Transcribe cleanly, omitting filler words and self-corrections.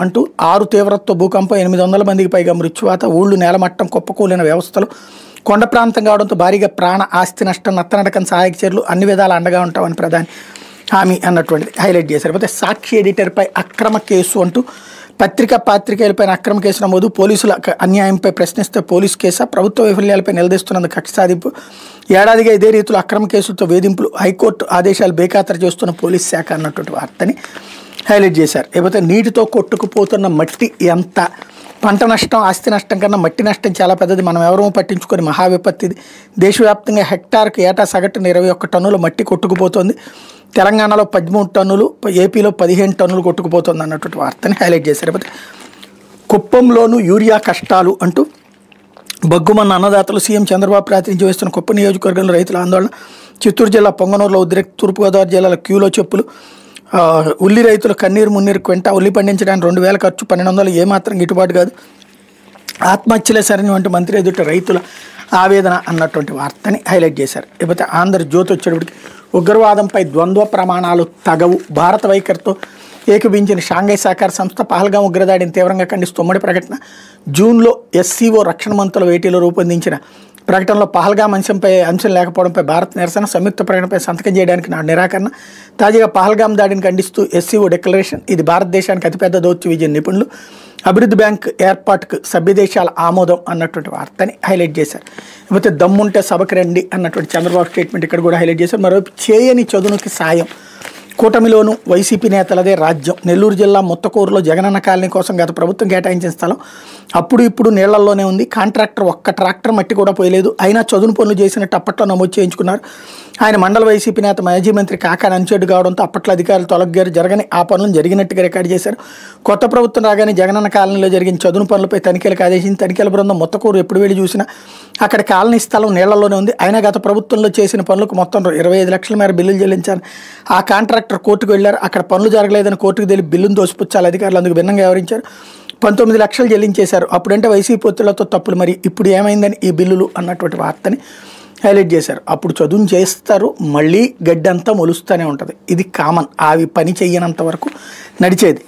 అంటూ 6 తీవ్రత్వ భూకంపం 800 మందికి పైగా మృత్యువాత, ఊళ్ళు నేలమట్టం కుప్పకూలిన వ్యవస్థలు, కొండ ప్రాంతం కావడంతో భారీగా ప్రాణ ఆస్తి నష్టం, నత్తనడకం సహాయక చర్యలు అన్ని విధాలు అండగా ఉంటామని ప్రధాని హామీ అన్నటువంటిది హైలైట్ చేశారు. అయితే సాక్షి ఎడిటర్పై అక్రమ కేసు అంటూ పాత్రికేయులపైన అక్రమ కేసు నమోదు, పోలీసుల అన్యాయంపై ప్రశ్నిస్తే పోలీసు కేసా, ప్రభుత్వ వైఫల్యాలపై నిలదీస్తున్నందుకు కక్ష సాధింపు, ఏడాదిగా ఇదే రీతిలో అక్రమ కేసులతో వేధింపులు, హైకోర్టు ఆదేశాలు బేఖాతరు చేస్తున్న పోలీస్ శాఖ అన్నటువంటి వార్తని హైలైట్ చేశారు. లేకపోతే నీటితో కొట్టుకుపోతున్న మట్టి ఎంత, పంట నష్టం ఆస్తి నష్టం కన్నా మట్టి నష్టం చాలా పెద్దది, మనం ఎవరూ పట్టించుకొని మహా విపత్తిది. దేశవ్యాప్తంగా హెక్టార్కు ఏటా సగటున 21 టన్నుల మట్టి కొట్టుకుపోతుంది. తెలంగాణలో 13 టన్నులు, ఏపీలో 15 టన్నులు కొట్టుకుపోతుంది అన్నటువంటి వార్తని హైలైట్ చేశారు. లేకపోతే కుప్పంలోనూ యూరియా కష్టాలు అంటూ బగ్గుమన్న అన్నదాతలు, సీఎం చంద్రబాబు ప్రాతినిధ్యం వహిస్తున్న కుప్పం నియోజకవర్గంలో రైతుల ఆందోళన, చిత్తూరు జిల్లా పొంగనూరులో ఉద్రిక్త, తూర్పుగోదావరి జిల్లాలో క్యూలో చెప్పులు, ఉల్లి రైతులు కన్నీరు మున్నీరు, క్వింటా ఉల్లి పండించడానికి 2000 ఖర్చు, 1200 ఏమాత్రం గిట్టుబాటు కాదు, ఆత్మహత్యలే సరైన వంటి మంత్రి ఎదుట రైతుల ఆవేదన అన్నటువంటి వార్తని హైలైట్ చేశారు. లేకపోతే ఆంధ్రజ్యోతి వచ్చేటప్పటికి ఉగ్రవాదంపై ద్వంద్వ ప్రమాణాలు తగవు, భారత వైఖరితో ఏకీభించిన షాంఘై సహకార సంస్థ పహల్గాం ఉగ్రదాడిని తీవ్రంగా ఖండిస్తూ ఉమ్మడి ప్రకటన. జూన్లో ఎస్సీఓ రక్షణ మంత్రుల భేటీలో రూపొందించిన ప్రకటనలో పహల్గాం అంశం లేకపోవడంపై భారత్ నిరసన, సంయుక్త ప్రకటనపై సంతకం చేయడానికి నిరాకరణ. తాజాగా పహల్గాం దాడిని ఖండిస్తూ ఎస్సీఓ డిక్లరేషన్, ఇది భారతదేశానికి అతిపెద్ద దౌత్య విజయం, నిపుణులు అభివృద్ధి బ్యాంక్ ఏర్పాటుకు సభ్య దేశాల ఆమోదం అన్నటువంటి వార్తని హైలైట్ చేశారు. లేకపోతే దమ్ముంటే సభకు రండి అన్నటువంటి చంద్రబాబు స్టేట్మెంట్ ఇక్కడ కూడా హైలైట్ చేశారు. మరోవైపు చేయని చదునుకి సాయం, కూటమిలోనూ వైసీపీ నేతలదే రాజ్యం. నెల్లూరు జిల్లా ముత్తకూరులో జగనన్న కాలనీ కోసం గత ప్రభుత్వం కేటాయించిన స్థలం అప్పుడు ఇప్పుడు నీళ్లల్లోనే ఉంది. కాంట్రాక్టర్ ఒక్క ట్రాక్టర్ మట్టి కూడా పోయలేదు, అయినా చదును పనులు చేసినట్టు అప్పట్లో నమోదు చేయించుకున్నారు. ఆయన మండల వైసీపీ నేత మాజీ మంత్రి కాకాని అంచెడ్డు కావడంతో అప్పట్లో అధికారులు తొలగారు, జరగని ఆ పనులను జరిగినట్టుగా రికార్డు చేశారు. కొత్త ప్రభుత్వం రాగానే జగనన్న కాలనీలో జరిగిన చదును పనులపై తనిఖీలకు ఆదేశించి తనిఖీల బృందం ముత్తకూరు ఎప్పుడు వెళ్ళి చూసినా అక్కడ కాలనీ స్థలం నీళ్లలోనే ఉంది. అయినా గత ప్రభుత్వంలో చేసిన పనులకు మొత్తం 25 లక్షల మేర బిల్లులు చెల్లించారు. ఆ కాంట్రాక్టర్ కోర్టుకు వెళ్లారు, అక్కడ పనులు జరగలేదని కోర్టుకు తెలిసి బిల్లును దోసిపుచ్చాలి, అధికారులు అందుకు భిన్నంగా వ్యవహరించారు. 19 లక్షలు చెల్లించేశారు. అప్పుడంటే వైసీపీ ఒత్తిళ్లతో తప్పులు, మరి ఇప్పుడు ఏమైందని ఈ బిల్లులు అన్నటువంటి వార్తని హైలైట్ చేశారు. అప్పుడు చదువు చేస్తారు, మళ్ళీ గడ్డంతా మొలుస్తూనే ఉంటుంది, ఇది కామన్, అవి పని చెయ్యనంత వరకు నడిచేది.